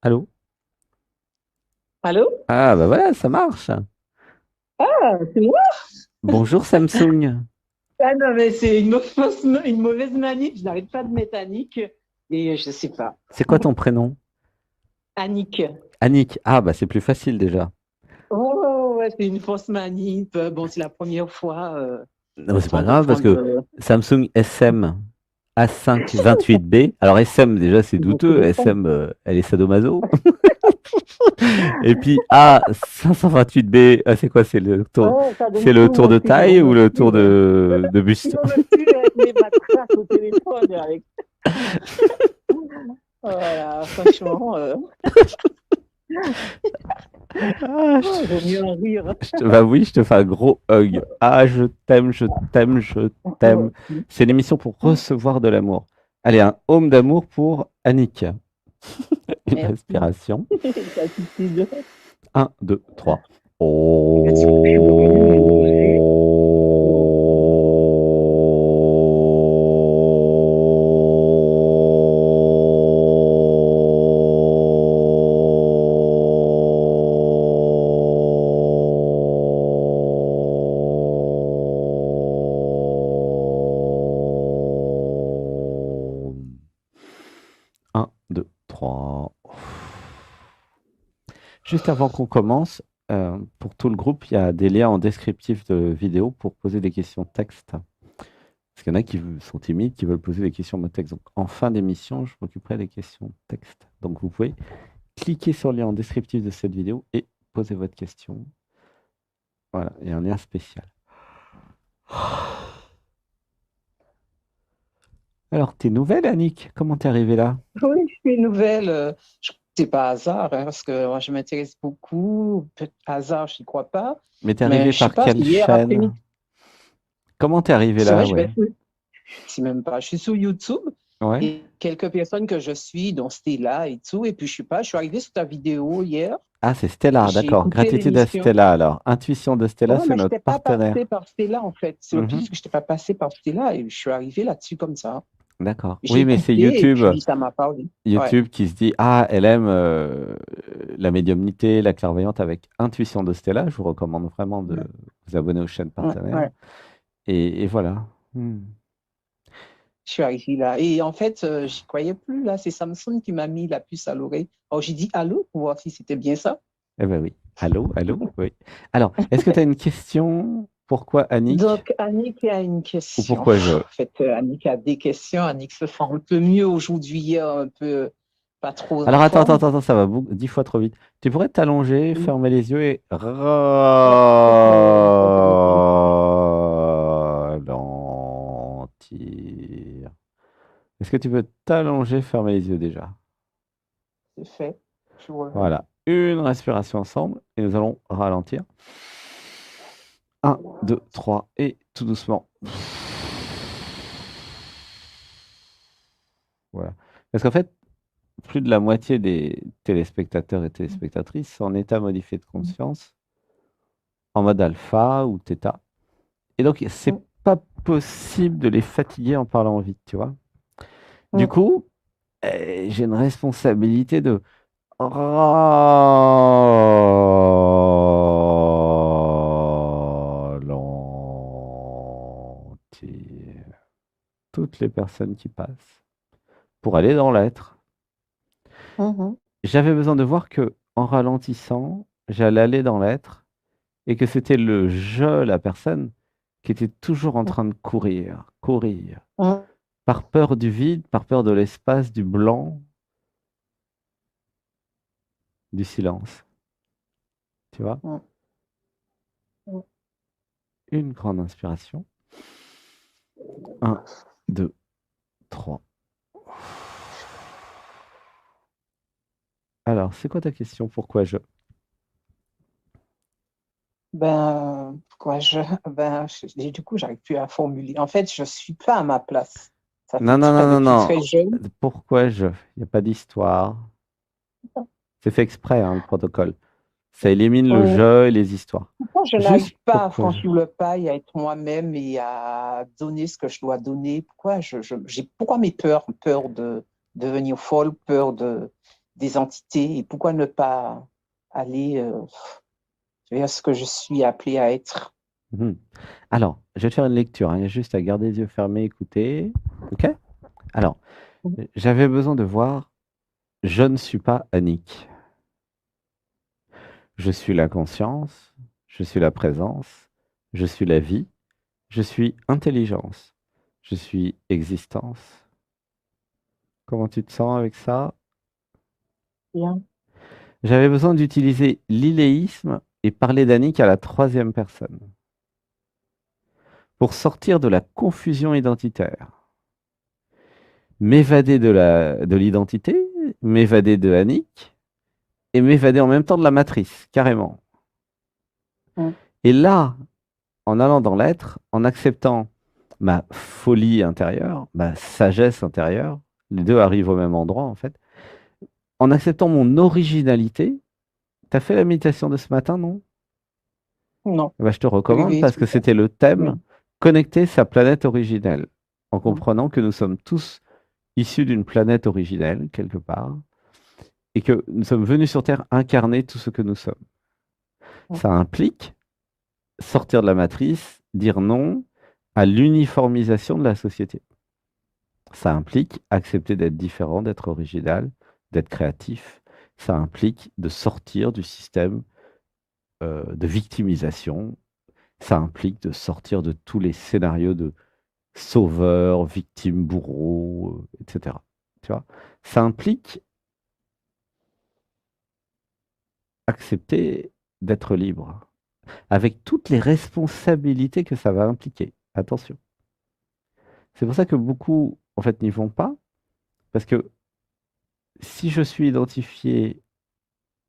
Allô? Allô? Ah, bah voilà, ça marche. Ah, c'est moi? Bonjour Samsung. Ah non, mais c'est une mauvaise manie. Je n'arrête pas de mettre Annick et je sais pas. C'est quoi ton prénom? Annick. Annick. Ah, bah c'est plus facile déjà. Oh, ouais, c'est une fausse manie. Bon, c'est la première fois. Non, c'est On pas peut grave parce prendre que Samsung SM A5 28B. Alors SM, déjà, c'est beaucoup douteux. de temps. SM, elle est sadomaso. Et puis A528B, ah, c'est quoi? Ouais, ça donne C'est le tout tour mon de style. taille ou le tour de buste? On me tue avec mes matraques au téléphone. Voilà, franchement, Ah, vaut mieux en rire. bah oui, je te fais un gros hug. Ah, je t'aime, je t'aime, je Moi t'aime. aussi. C'est l'émission pour recevoir de l'amour. Allez, un home d'amour pour Annick. Une Merci. respiration. Ça suffit. Un, deux, trois. Est-ce que je suis revenue de mon congé? Un, deux, trois. Juste avant qu'on commence, pour tout le groupe, il y a des liens en descriptif de vidéo pour poser des questions texte. Parce qu'il y en a qui sont timides, qui veulent poser des questions en mode texte. Donc, en fin d'émission, je m'occuperai des questions texte. Donc, vous pouvez cliquer sur le lien en descriptif de cette vidéo et poser votre question. Voilà, il y a un lien spécial. Alors, tes nouvelles, Annick? Comment t'es arrivée là? Oui, je suis nouvelle. C'est pas hasard, hein, parce que moi, je m'intéresse beaucoup. Hasard, je n'y crois pas. Mais t'es Mais arrivée je sais par pas, quelle c'est hier après-midi. chaîne? Comment t'es arrivée C'est là, vrai, ouais? je sais même pas. Je suis sur YouTube Ouais? et quelques personnes que je suis, dont Stella et tout. Et puis, je sais pas, je suis arrivée sur ta vidéo hier. Ah, c'est Stella, J'ai d'accord. écouté Gratitude à l'émission. Stella, alors. Intuition de Stella, Ouais, c'est mais je notre n'étais pas passée partenaire. par Stella, en fait. C'est le Mhm. plus que je n'étais pas passée par Stella et je suis arrivée là-dessus comme ça. D'accord. J'ai Oui, mais c'est écouté et YouTube. puis ça m'a parlé. Ouais. YouTube qui se dit, ah, elle aime la médiumnité, la clairvoyante avec Intuition de Stella. Je vous recommande vraiment de vous abonner aux chaînes Ouais, partenaires. ouais. Et voilà. Hmm. Je suis arrivée là. Et en fait, j'y croyais plus, là. C'est Samsung qui m'a mis la puce à l'oreille. Alors, j'ai dit allô pour voir si c'était bien ça. Eh ben oui. Allô, allô, oui. Alors, est-ce que tu as une question? Pourquoi Annick Donc, Annick a une ou question. pourquoi je? En fait, Annick a des questions. Annick se sent un peu mieux aujourd'hui, hier, un peu pas trop en Alors, attends, attends, forme. attends, ça va 10 fois trop vite. Tu pourrais t'allonger, Oui. fermer les yeux et Ouais, ça va dépendre. ralentir. Est-ce que tu peux t'allonger, fermer les yeux déjà? C'est fait. Je vous remercie. Voilà. Une respiration ensemble et nous allons ralentir. Un, 2, 3 et tout doucement. Voilà. Parce qu'en fait, plus de la moitié des téléspectateurs et téléspectatrices sont en état modifié de conscience, en mode alpha ou theta. Et donc, c'est pas possible de les fatiguer en parlant vite, tu vois. Du coup, j'ai une responsabilité de ralentir toutes les personnes qui passent pour aller dans l'être. Mhm. J'avais besoin de voir que en ralentissant, j'allais aller dans l'être et que c'était le je, la personne, qui était toujours en train de courir, courir, Mhm. par peur du vide, par peur de l'espace, du blanc, du silence. Tu vois? Mhm. Mhm. Une grande inspiration. Un, 2, 3. Alors, c'est quoi ta question? Pourquoi je? Ben, pourquoi du coup, j'arrive plus à formuler. En fait, je suis pas à ma place. Ça Non, fait non, non, non, depuis non. très jeune. Pourquoi je? Il n'y a pas d'histoire. C'est fait exprès, hein, le protocole. Ça élimine le Euh, je et les histoires. Pourquoi je Juste n'arrive pas à pourquoi je? franchir le pas et à être moi-même et à donner ce que je dois donner? Pourquoi pourquoi mes peurs? Peur de devenir folle, peur de. des entités et pourquoi ne pas aller vers ce que je suis appelée à être. Mhm. Alors, je vais te faire une lecture, hein. Il y a juste à garder les yeux fermés, écouter. OK? Alors, j'avais besoin de voir, je ne suis pas Annick. Je suis la conscience, je suis la présence, je suis la vie, je suis intelligence, je suis existence. Comment tu te sens avec ça? Bien. J'avais besoin d'utiliser l'iléisme et parler d'Annick à la troisième personne pour sortir de la confusion identitaire, m'évader de l'identité, m'évader de Annick et m'évader en même temps de la matrice, carrément. Mm. Et là, en allant dans l'être, en acceptant ma folie intérieure, ma sagesse intérieure, les deux arrivent au même endroit en fait, en acceptant mon originalité. T'as fait la méditation de ce matin, non? Non, Eh ben, je te je recommande vais parce que tout c'était le thème oui. connecter sa planète originelle, en Mm. comprenant que nous sommes tous issus d'une planète originelle, quelque part, et que nous sommes venus sur Terre incarner tout ce que nous sommes. Mm. Ça implique sortir de la matrice, dire non à l'uniformisation de la société. Ça implique accepter d'être différent, d'être original, d'être créatif. Ça implique de sortir du système de victimisation. Ça implique de sortir de tous les scénarios de sauveur, victime, bourreau, etc. Tu vois? Ça implique accepter d'être libre, avec toutes les responsabilités que ça va impliquer. Attention. C'est pour ça que beaucoup, en fait, n'y vont pas, parce que si je suis identifié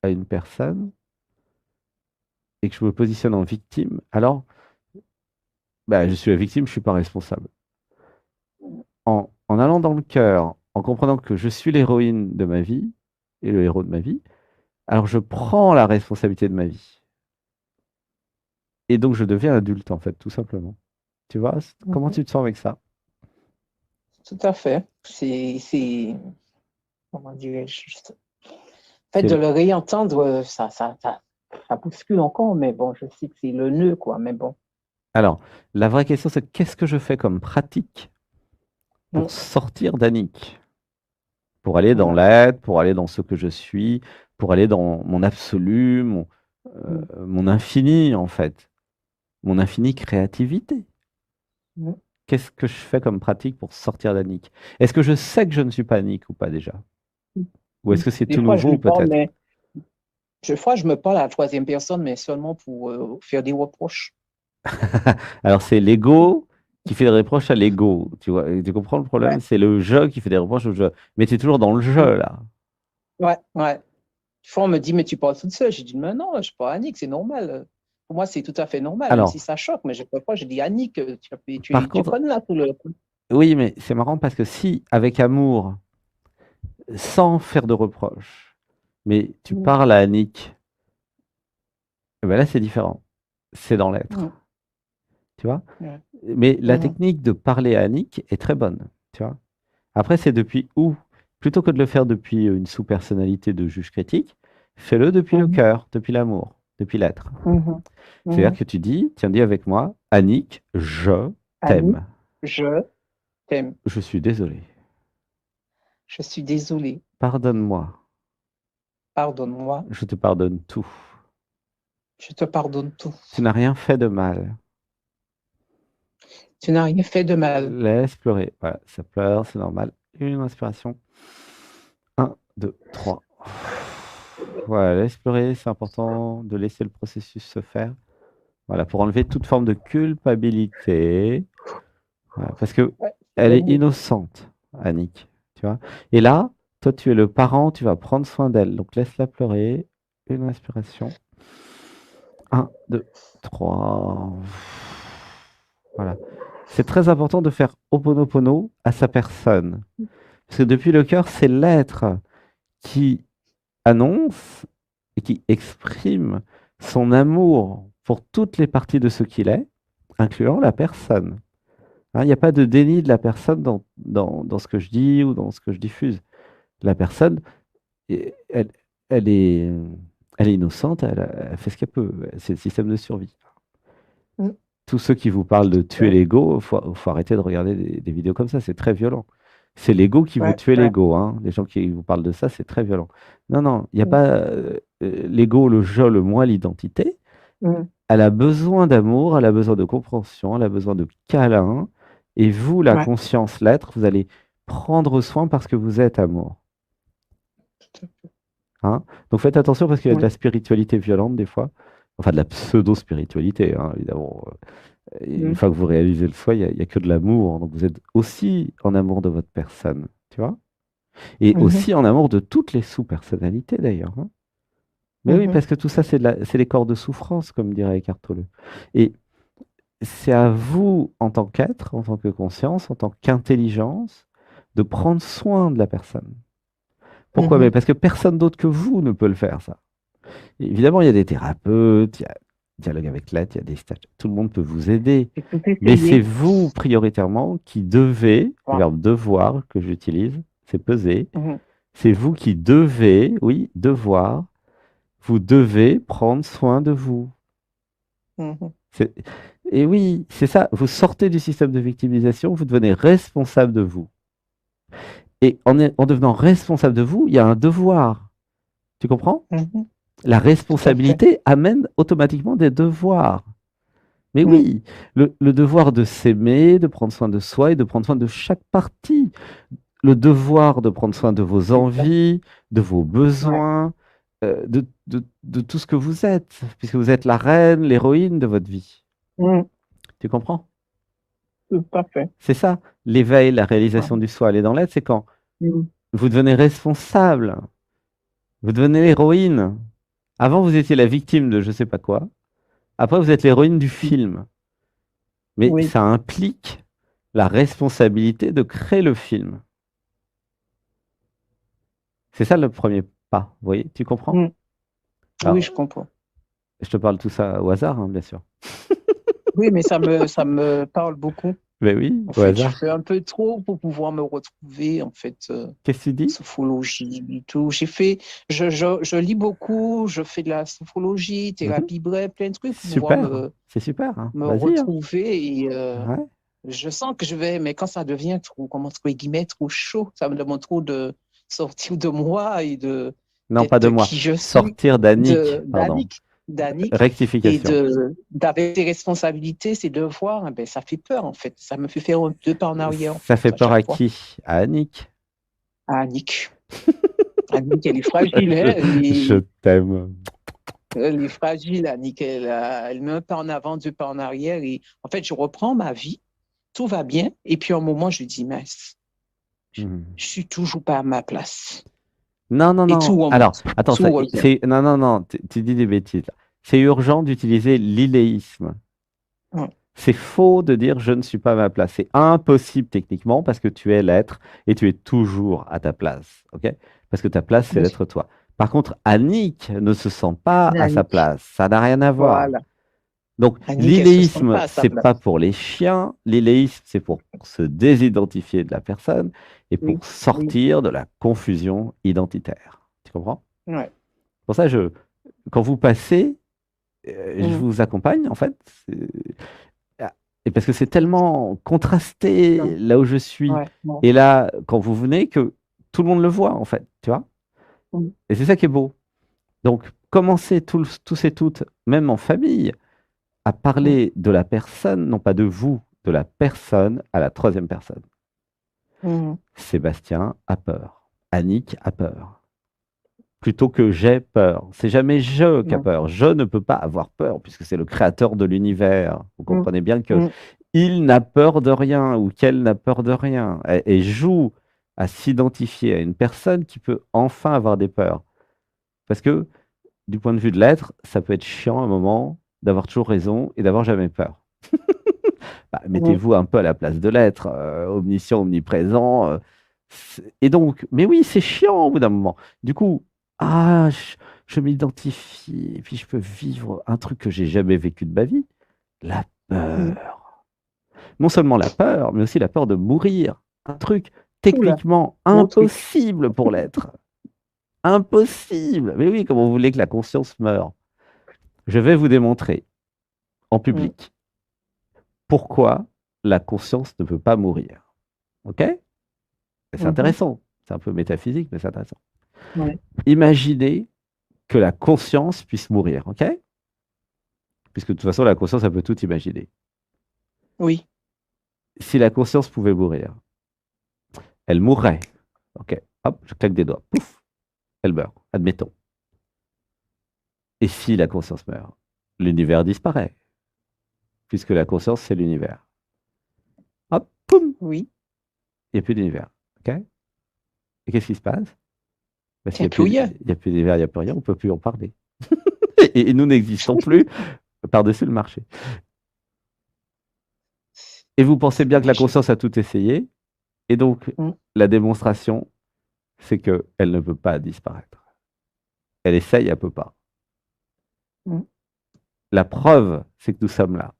à une personne et que je me positionne en victime, alors bah, je suis la victime, je ne suis pas responsable. En allant dans le cœur, en comprenant que je suis l'héroïne de ma vie et le héros de ma vie, alors je prends la responsabilité de ma vie. Et donc je deviens adulte, en fait, tout simplement. Tu vois, comment Mhm. tu te sens avec ça? Tout à fait. Comment dirais-je, fait, C'est de le- le réentendre, ça bouscule encore, mais bon, je sais que c'est le nœud, quoi, mais bon. Alors, la vraie question, c'est qu'est-ce que je fais comme pratique pour Mm. sortir d'Annick? Pour aller dans Voilà. l'être, pour aller dans ce que je suis, pour aller dans mon absolu, Mm. mon infini, en fait, mon infinie créativité. Mm. Qu'est-ce que je fais comme pratique pour sortir d'Annick? Est-ce que je sais que je ne suis pas Annick ou pas déjà? Ou est-ce que c'est Des tout fois, je nouveau lui parle, peut-être? mais des fois, je me parle à la troisième personne, mais seulement pour faire des reproches. Alors c'est l'ego qui fait des reproches à l'ego. Tu vois, et tu comprends le problème? Ouais, C'est le je qui fait des reproches au je. Mais tu es toujours dans le mm, je là. ouais, ouais. Des fois, on me dit, mais tu parles toute seule. J'ai dit, mais non, je suis pas Annick, c'est normal. Pour moi, c'est tout à fait normal, même Alors, si ça choque, mais je ne peux pas. Je dis, Annick, par tu contre, connais là tout le. oui, mais c'est marrant parce que si, avec amour, sans faire de reproches, mais tu Mm. parles à Annick, eh ben là c'est différent. C'est dans l'être. Mm. Tu vois? Ouais. Mais la Mhm. technique de parler à Annick est très bonne. Tu vois? Après, c'est depuis où? Plutôt que de le faire depuis une sous-personnalité de juge critique, fais-le depuis le Mhm. cœur, depuis l'amour, depuis l'être. Mhm. C'est-à-dire Mhm. que tu dis, tiens, dis avec moi, Annick, je Annick, t'aime. je t'aime. Je suis désolé. Je suis désolée. Pardonne-moi. Pardonne-moi. Je te pardonne tout. Je te pardonne tout. Tu n'as rien fait de mal. Tu n'as rien fait de mal. Laisse pleurer. Voilà, ça pleure, c'est normal. Une inspiration. Un, deux, trois. Voilà, laisse pleurer, c'est important de laisser le processus se faire. Voilà, pour enlever toute forme de culpabilité. Voilà, parce que Ouais, c'est elle le est mot. innocente, Annick. Tu vois. Et là, toi, tu es le parent, tu vas prendre soin d'elle. Donc laisse-la pleurer. Une inspiration. Un, deux, trois. Voilà. C'est très important de faire Ho'oponopono à sa personne. Parce que depuis le cœur, c'est l'être qui annonce et qui exprime son amour pour toutes les parties de ce qu'il est, incluant la personne. Hein, il n'y a pas de déni de la personne dans ce que je dis ou dans ce que je diffuse. La personne, elle, elle est, elle est innocente, elle fait ce qu'elle peut. C'est le système de survie. Mm. Tous ceux qui vous parlent de tuer Ouais, l'ego, faut arrêter de regarder des vidéos comme ça, c'est très violent. C'est l'ego qui veut ouais, tuer ouais. l'ego, hein. Les gens qui vous parlent de ça, c'est très violent. Non, non, il n'y a Mm. pas l'ego, le je, le moi, l'identité. Mm. Elle a besoin d'amour, elle a besoin de compréhension, elle a besoin de câlin. Et vous, la Ouais. conscience, l'être, vous allez prendre soin parce que vous êtes amour. Hein. Donc faites attention parce qu'il y a de Ouais. la spiritualité violente des fois. Enfin, de la pseudo-spiritualité, hein, évidemment. Et une Mm. fois que vous réalisez le soi, il y a que de l'amour. Donc vous êtes aussi en amour de votre personne, tu vois? Et Mhm. aussi en amour de toutes les sous-personnalités d'ailleurs, hein. Mais oui, Mhm. parce que tout ça, c'est les corps de souffrance, comme dirait Eckhart Tolle. Et c'est à vous, en tant qu'être, en tant que conscience, en tant qu'intelligence, de prendre soin de la personne. Pourquoi? Mais Mhm. parce que personne d'autre que vous ne peut le faire, ça. Et évidemment, il y a des thérapeutes, il y a dialogue avec l'être, il y a des stages. Tout le monde peut vous aider. J'ai tout Mais c'est essayé. vous, prioritairement, qui devez, le Ouais. verbe devoir que j'utilise, c'est peser, Mhm. c'est vous qui devez, oui, devoir, vous devez prendre soin de vous. Mhm. C'est- Et oui, c'est ça, vous sortez du système de victimisation, vous devenez responsable de vous. Et en devenant responsable de vous, il y a un devoir. Tu comprends? Mhm. La Tout à fait. responsabilité amène automatiquement des devoirs. Mais Mm. oui, le devoir de s'aimer, de prendre soin de soi et de prendre soin de chaque partie. Le devoir de prendre soin de vos C'est ça. envies, de vos Ouais. besoins, de tout ce que vous êtes, puisque vous êtes la reine, l'héroïne de votre vie. Mm. Tu comprends? Tout à fait. C'est ça, l'éveil, la Ouais. réalisation du soi, aller dans l'être, c'est quand Mm. vous devenez responsable, vous devenez l'héroïne. Avant, vous étiez la victime de je sais pas quoi. Après, vous êtes l'héroïne du film. Mais Oui. ça implique la responsabilité de créer le film. C'est ça le premier pas, vous voyez, tu comprends? Mm. Oui, Alors, je comprends. je te parle tout ça au hasard, hein, bien sûr. Oui, mais ça me parle beaucoup. Mais oui, En au fait, je hasard. fais un peu trop pour pouvoir me retrouver, en fait, Qu'est-ce que tu dis? sophrologie et tout. Je lis beaucoup, je fais de la sophrologie, Mhm. thérapie brève, plein de trucs pour pouvoir Super, c'est super, hein. me Vas-y, hein. retrouver et Ouais. je sens que je vais, mais quand ça devient trop, comment entre guillemets, trop chaud, ça me demande trop de sortir de moi et Non, pas de d'être moi. qui je suis, Sortir d'Annick, pardon. d'Annick et Rectification. d'avec tes responsabilités, ses devoirs, eh ben, ça fait peur en fait. Ça me fait faire deux pas en arrière en Ça fait fait à peur chaque à fois. qui? À Annick. Ah, Annick. Annick, elle est fragile, hein? Je, je t'aime. Elle est fragile, Annick. Elle met un pas en avant, deux pas en arrière. Et en fait, je reprends ma vie, tout va bien. Et puis, à un moment, je dis, mince, Mhm. je suis toujours pas à ma place. Non, non, Et non. tout Alors, remonte, attends, tout revient. non, non, non, tu dis des bêtises, là. C'est urgent d'utiliser l'illéisme. Ouais. C'est faux de dire je ne suis pas à ma place. C'est impossible techniquement parce que tu es l'être et tu es toujours à ta place. Ok? Parce que ta place, c'est Oui, l'être toi. Par contre, Annick ne se sent pas à sa Annick. place. Ça n'a rien à voir. Voilà. Donc, Annick, elle se sent l'illéisme, pas à sa c'est place. pas pour les chiens. L'illéisme, c'est pour se désidentifier de la personne et Oui, pour oui. sortir de la confusion identitaire. Tu comprends? Ouais. Pour ça, quand vous passez, je Mm. vous accompagne, en fait. Ah, et parce que c'est tellement contrasté Non. là où je suis Ouais. Bon. et là, quand vous venez, que tout le monde le voit, en fait, tu vois? Mm. Et c'est ça qui est beau. Donc, commencez tous et toutes, même en famille, à Mm. parler de la personne, non pas de vous, de la personne à la troisième personne. Mm. Sébastien a peur. Annick a peur. Plutôt que j'ai peur. C'est jamais je qui a Mm. peur. Je ne peux pas avoir peur puisque c'est le créateur de l'univers. Vous Mm. comprenez bien que Mm. il n'a peur de rien ou qu'elle n'a peur de rien et joue à s'identifier à une personne qui peut enfin avoir des peurs. Parce que du point de vue de l'être, ça peut être chiant à un moment d'avoir toujours raison et d'avoir jamais peur. Bah, Mm. mettez-vous un peu à la place de l'être, omniscient, omniprésent. Et donc, mais oui, c'est chiant au bout d'un moment. Du coup, ah, je m'identifie, et puis je peux vivre un truc que j'ai jamais vécu de ma vie, la Mm. peur. Non seulement la peur, mais aussi la peur de mourir. Un truc Oula, techniquement gros truc. impossible pour l'être. Impossible! Mais oui, comment vous voulez que la conscience meure? Je vais vous démontrer en Mm. public pourquoi la conscience ne peut pas mourir. OK? C'est Mhm. intéressant. C'est un peu métaphysique, mais c'est intéressant. Ouais. Imaginez que la conscience puisse mourir. OK? Puisque de toute façon, la conscience, elle peut tout imaginer. Oui. Si la conscience pouvait mourir, elle mourrait. OK? Hop, je claque des doigts. Pouf! Elle meurt. Admettons. Et si la conscience meurt, l'univers disparaît, puisque la conscience, c'est l'univers. Hop, poum, Oui. il n'y a plus d'univers. OK? Et qu'est-ce qui se passe? Parce qu'il C'est n'y a plus, tout. il y a plus d'univers, il n'y a plus rien, on ne peut plus en parler. Et nous n'existons plus par-dessus le marché. Et vous pensez bien que la Je- conscience a tout essayé, et donc Mm. la démonstration, c'est qu'elle ne peut pas disparaître. Elle essaye, elle ne peut pas. Mm. La preuve, c'est que nous sommes là.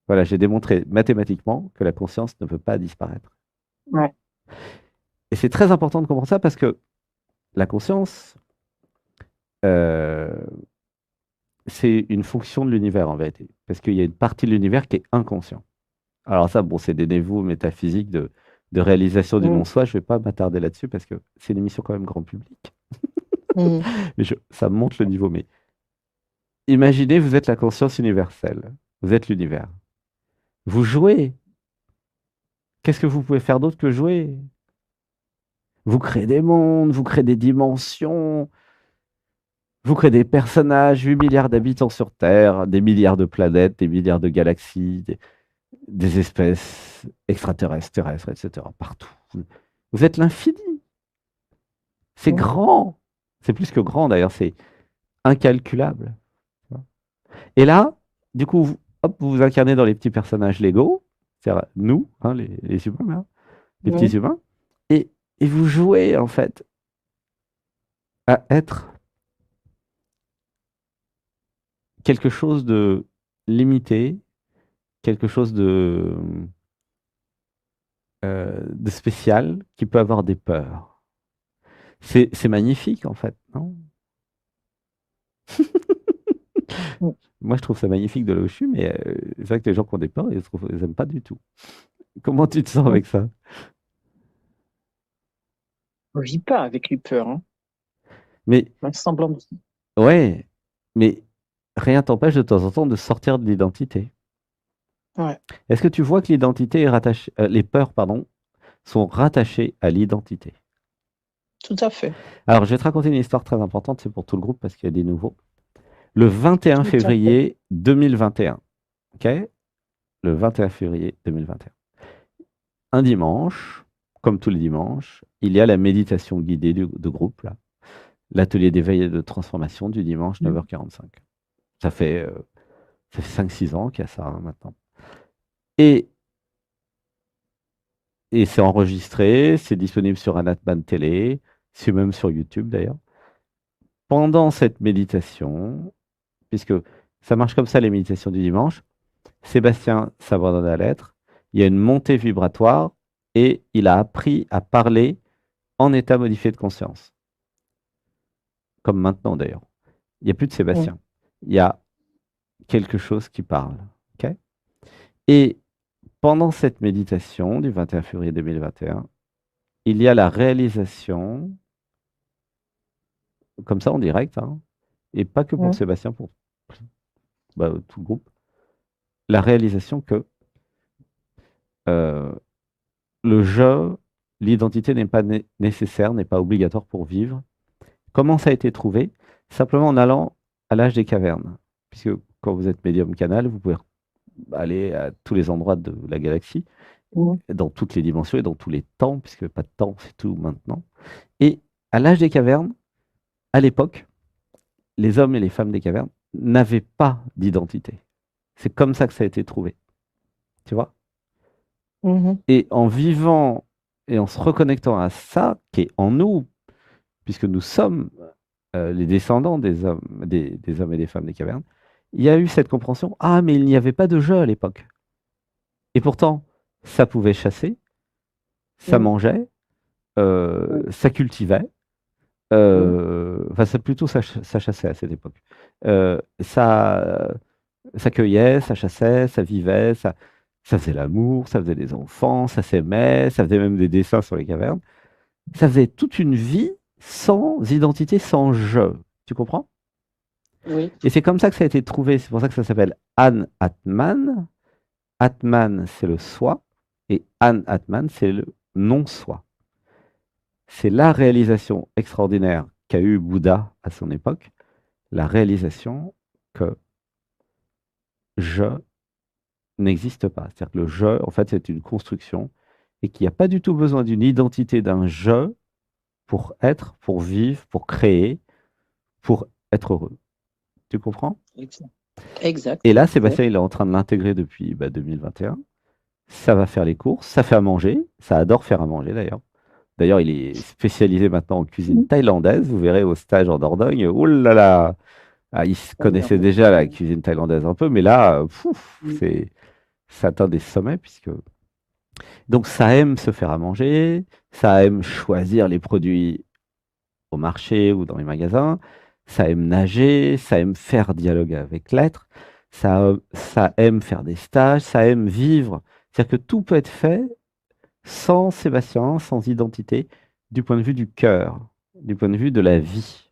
Voilà, j'ai démontré mathématiquement que la conscience ne peut pas disparaître. Ouais. Et c'est très important de comprendre ça parce que la conscience, euh, c'est une fonction de l'univers en vérité. Parce qu'il y a une partie de l'univers qui est inconscient. Alors ça, bon, c'est des niveaux métaphysiques de réalisation du Mm. non-soi. Je ne vais pas m'attarder là-dessus parce que c'est une émission quand même grand public. Mm. Mais ça montre le niveau. Mais imaginez, vous êtes la conscience universelle. Vous êtes l'univers. Vous jouez. Qu'est-ce que vous pouvez faire d'autre que jouer? Vous créez des mondes, vous créez des dimensions, vous créez des personnages, 8 milliards d'habitants sur Terre, des milliards de planètes, des milliards de galaxies, des espèces extraterrestres, terrestres, etc. Partout. Vous êtes l'infini. C'est Mm. grand. C'est plus que grand d'ailleurs, c'est incalculable. Et là, du coup, hop, vous vous incarnez dans les petits personnages Lego, c'est-à-dire nous, hein, les humains, là, les petits Mm. humains, et, et vous jouez en fait à être quelque chose de limité, quelque chose de spécial qui peut avoir des peurs. C'est magnifique en fait, non? Mm. Moi, je trouve ça magnifique de là où je suis, mais c'est vrai que les gens qui ont des peurs, ils n'aiment pas du tout. Comment tu te sens Mm. avec ça? On vit pas avec les peurs, hein. Mais Un semblant de... ouais, mais rien t'empêche de temps en temps de sortir de l'identité. Ouais. Est-ce que tu vois que l'identité est rattachée, les peurs, pardon, sont rattachées à l'identité? Tout à fait. Alors, je vais te raconter une histoire très importante, c'est pour tout le groupe parce qu'il y a des nouveaux. Le 21 Tout à fait. février 2021, ok? Le 21 février 2021. Un dimanche, comme tous les dimanches, il y a la méditation guidée de groupe, là. L'atelier d'éveil et de transformation du dimanche Mm. 9h45. Ça fait, euh, ça fait 5-6 ans qu'il y a ça hein, maintenant. Et, et c'est enregistré, c'est disponible sur Anatman Télé, c'est même sur YouTube d'ailleurs. Pendant cette méditation, puisque ça marche comme ça les méditations du dimanche, Sébastien s'abandonne à l'être, il y a une montée vibratoire et il a appris à parler en état modifié de conscience, comme maintenant d'ailleurs. Il n'y a plus de Mm. Sébastien, il y a quelque chose qui parle. Ok. Et pendant cette méditation du 21 février 2021, il y a la réalisation, comme ça en direct, hein, et pas que pour Mm. Sébastien, pour tout le groupe, la réalisation que euh, le jeu, l'identité n'est pas nécessaire, n'est pas obligatoire pour vivre. Comment ça a été trouvé? Simplement en allant à l'âge des cavernes. Puisque quand vous êtes médium canal, vous pouvez aller à tous les endroits de la galaxie, Mm. dans toutes les dimensions et dans tous les temps, puisque pas de temps, c'est tout maintenant. Et à l'âge des cavernes, à l'époque, les hommes et les femmes des cavernes n'avaient pas d'identité. C'est comme ça que ça a été trouvé. Tu vois? Mhm. Et en vivant et en se reconnectant à ça qui est en nous, puisque nous sommes les descendants des hommes et des femmes des cavernes, il y a eu cette compréhension, ah mais il n'y avait pas de jeu à l'époque. Et pourtant, ça pouvait chasser, ça Mm. mangeait, Mm. ça cultivait, Oui. Enfin, c'est plutôt ça chassait à cette époque. Ça, ça cueillait, ça chassait, ça vivait, ça faisait l'amour, ça faisait des enfants, ça s'aimait, ça faisait même des dessins sur les cavernes. Ça faisait toute une vie sans identité, sans je. Tu comprends? Oui. Et c'est comme ça que ça a été trouvé. C'est pour ça que ça s'appelle An Atman. Atman, c'est le soi. Et An Atman, c'est le non-soi. C'est la réalisation extraordinaire qu'a eu Bouddha à son époque, la réalisation que je n'existe pas. C'est-à-dire que le je, en fait, c'est une construction et qu'il n'y a pas du tout besoin d'une identité d'un je pour être, pour vivre, pour créer, pour être heureux. Tu comprends? Exact. Exact. Et là, Exact. Sébastien, il est en train de l'intégrer depuis 2021. Ça va faire les courses, ça fait à manger, ça adore faire à manger d'ailleurs. D'ailleurs, il est spécialisé maintenant en cuisine thaïlandaise. Vous verrez au stage en Dordogne. Oh là là! Ah, il se connaissait déjà la cuisine thaïlandaise un peu, mais là, ça atteint des sommets puisque. Donc, ça aime se faire à manger, ça aime choisir les produits au marché ou dans les magasins, ça aime nager, ça aime faire dialogue avec l'être, ça aime faire des stages, ça aime vivre. C'est-à-dire que tout peut être fait sans Sébastien, sans identité, du point de vue du cœur, du point de vue de la vie.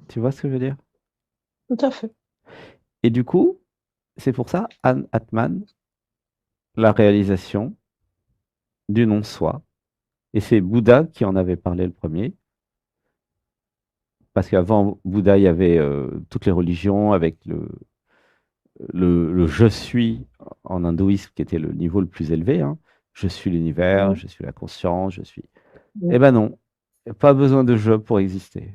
Tu vois ce que je veux dire? Tout à fait. Et du coup, c'est pour ça, Anne Atman, la réalisation du non-soi. Et c'est Bouddha qui en avait parlé le premier, parce qu'avant Bouddha, il y avait toutes les religions avec le je suis en hindouisme qui était le niveau le plus élevé, hein. Je suis l'univers, Oui. je suis la conscience, je suis. Eh Oui. ben non, pas besoin de je pour exister.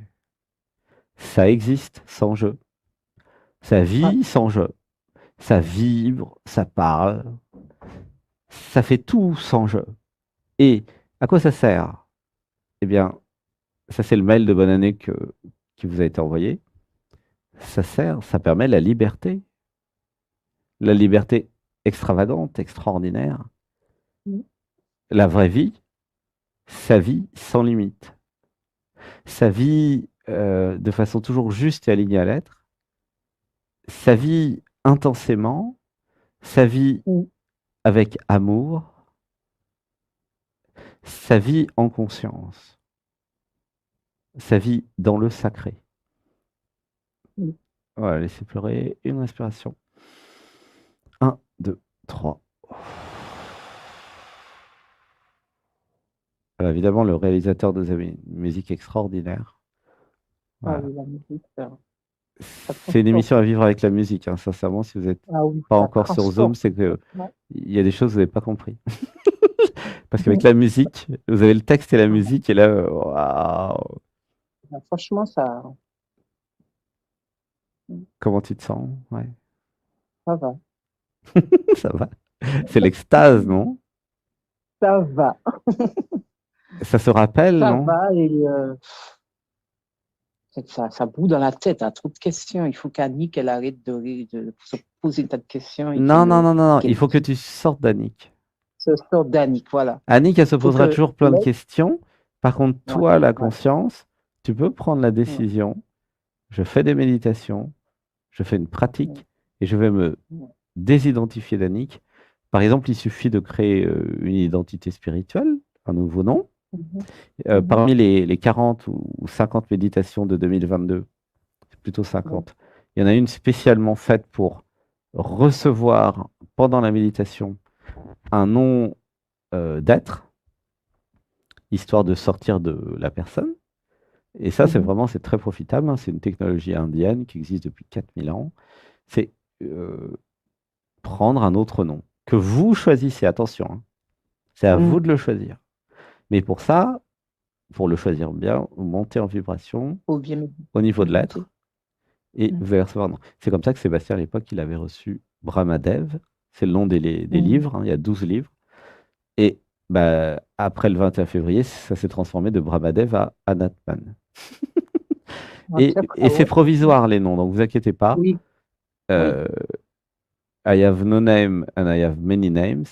Ça existe sans je. Ça Ah, vit sans je. Ça vibre, ça parle, ça fait tout sans je. Et à quoi ça sert? Eh bien, ça c'est le mail de bonne année qui vous a été envoyé. Ça sert, ça permet la liberté extravagante, extraordinaire, oui. la vraie vie, sa vie sans limite, sa vie de façon toujours juste et alignée à l'être, sa vie intensément, sa vie Oui. avec amour, sa vie en conscience, sa vie dans le sacré. Oui. Voilà, laissez pleurer, une respiration. Un, 2, 3. Évidemment, le réalisateur nous a mis une musique extraordinaire. Ah Voilà. oui, la musique, ça C'est une transporte. émission à vivre avec la musique, hein. Sincèrement, si vous n'êtes Ah oui, pas ça encore sur Zoom, transporte. c'est que Ouais. il y a des choses que vous n'avez pas compris. Parce qu'avec la musique, vous avez le texte et la musique, et là, waouh, Franchement, comment tu te sens? Ouais, ça va. ça va. C'est l'extase, non? Ça va. Ça se rappelle, Ça non? va et ça bout dans la tête, à trop de questions. Il faut qu'Annie, qu'elle arrête de se poser un tas de questions et Non, non, non, non, non. Il qu'elle faut que tu sortes d'Annick. se sorte d'Annick. Voilà. Annick, elle se Il faut posera que. toujours plein de questions. Par contre, Ouais, toi, la ouais, conscience, tu peux prendre la ouais, décision. Je fais des méditations, je fais une ouais, pratique et je vais me ouais. désidentifier d'Annick. Par exemple, il suffit de créer une identité spirituelle, un nouveau nom. Mhm, mhm, Parmi les 40 ou 50 méditations de 2022, c'est plutôt ouais, 50, il y en a une spécialement faite pour recevoir pendant la méditation un nom d'être, histoire de sortir de la personne. Et ça, mhm. c'est très profitable, hein. C'est une technologie indienne qui existe depuis 4000 ans. C'est euh, prendre un autre nom que vous choisissez, attention, hein. C'est à vous Mhm. de le choisir. Mais pour ça, pour le choisir bien, vous montez en vibration Faut bien au niveau de méditer. l'être et Mhm, vous allez recevoir un nom. C'est comme ça que Sébastien, à l'époque, il avait reçu Brahmadev. C'est le nom des mhm. livres, hein. Il y a 12 livres. Et bah, après le 21 février, ça s'est transformé de Brahmadev à Anatman. Ah, Et ah c'est ouais. provisoire les noms, donc vous inquiétez pas. Oui, oui. Euh, I have no name and I have many names.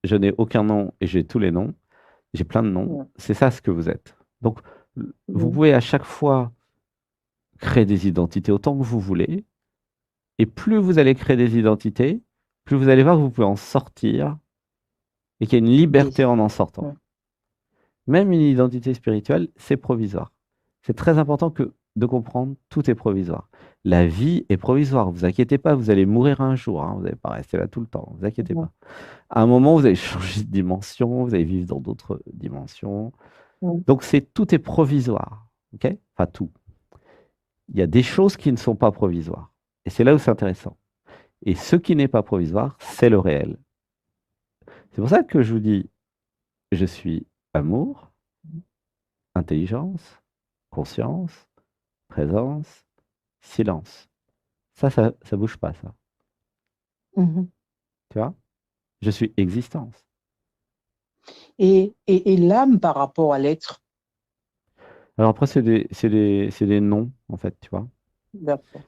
Je n'ai aucun nom et j'ai tous les noms. J'ai plein de noms. Ouais. C'est ça ce que vous êtes. Donc, Vous pouvez à chaque fois créer des identités autant que vous voulez. Et plus vous allez créer des identités, plus vous allez voir que vous pouvez en sortir et qu'il y a une liberté en sortant. Ouais. Même une identité spirituelle, c'est provisoire. C'est très important de comprendre, tout est provisoire. La vie est provisoire, vous inquiétez pas, vous allez mourir un jour, hein, vous n'allez pas rester là tout le temps, vous inquiétez pas. À un moment, vous allez changer de dimension, vous allez vivre dans d'autres dimensions. Donc tout est provisoire, ok? Enfin tout. Il y a des choses qui ne sont pas provisoires. Et c'est là où c'est intéressant. Et ce qui n'est pas provisoire, c'est le réel. C'est pour ça que je vous dis, je suis amour, intelligence, conscience, présence, silence. Ça bouge pas, ça. Tu vois? Je suis existence. Et l'âme par rapport à l'être? Alors après, c'est des noms, en fait, tu vois. D'accord.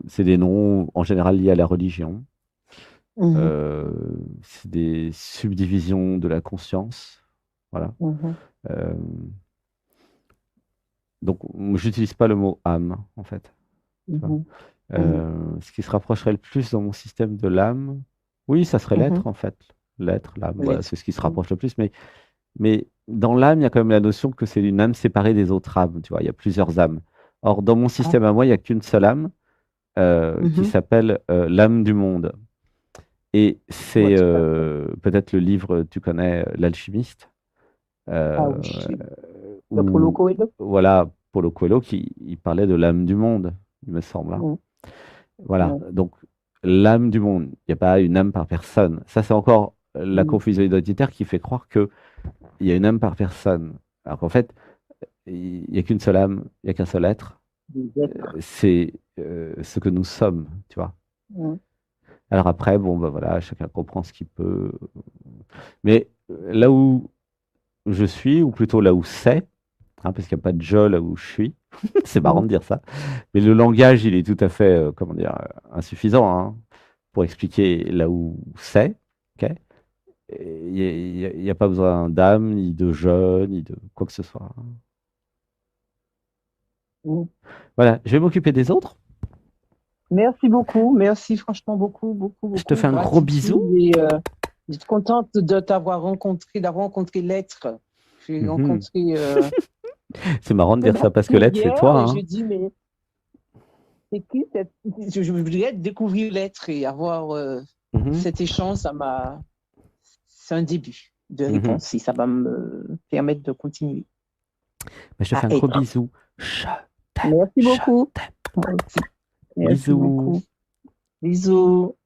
C'est des noms, en général, liés à la religion. C'est des subdivisions de la conscience. Voilà. Donc, je n'utilise pas le mot âme, en fait. Tu vois. Ce qui se rapprocherait le plus dans mon système de l'âme, oui, ça serait l'être, en fait. L'être, l'âme, voilà, c'est ce qui se rapproche le plus. Mais dans l'âme, il y a quand même la notion que c'est une âme séparée des autres âmes. Tu vois, il y a plusieurs âmes. Or, dans mon système à moi, il n'y a qu'une seule âme qui s'appelle l'âme du monde. Et c'est peut-être le livre, tu connais, L'Alchimiste. Paulo Coelho. Voilà, Paulo Coelho il parlait de l'âme du monde, il me semble. Hein. Voilà, donc l'âme du monde, il n'y a pas une âme par personne. Ça, c'est encore la confusion identitaire qui fait croire qu'il y a une âme par personne. Alors qu'en fait, il n'y a qu'une seule âme, il n'y a qu'un seul être. C'est ce que nous sommes, tu vois. Alors après, bon, ben voilà, chacun comprend ce qu'il peut. Mais là où je suis, ou plutôt là où c'est, hein, parce qu'il n'y a pas de je là où je suis, c'est marrant de dire ça, mais le langage, il est tout à fait, comment dire, insuffisant hein, pour expliquer là où c'est. Ok. Il n'y a pas besoin d'âme, ni de je, ni de quoi que ce soit. Voilà, je vais m'occuper des autres. Merci beaucoup, merci franchement beaucoup. Je te fais un gros bisou. Et, je suis contente de t'avoir rencontré, d'avoir rencontré l'être. J'ai rencontré. C'est marrant de dire ça parce que l'être, c'est toi. Hein. Je dis, mais c'est qui cette... Je voudrais découvrir l'être et avoir cet échange, c'est un début de réponse et ça va me permettre de continuer. Je te fais un gros bisou. Merci beaucoup. Merci beaucoup. Bisous.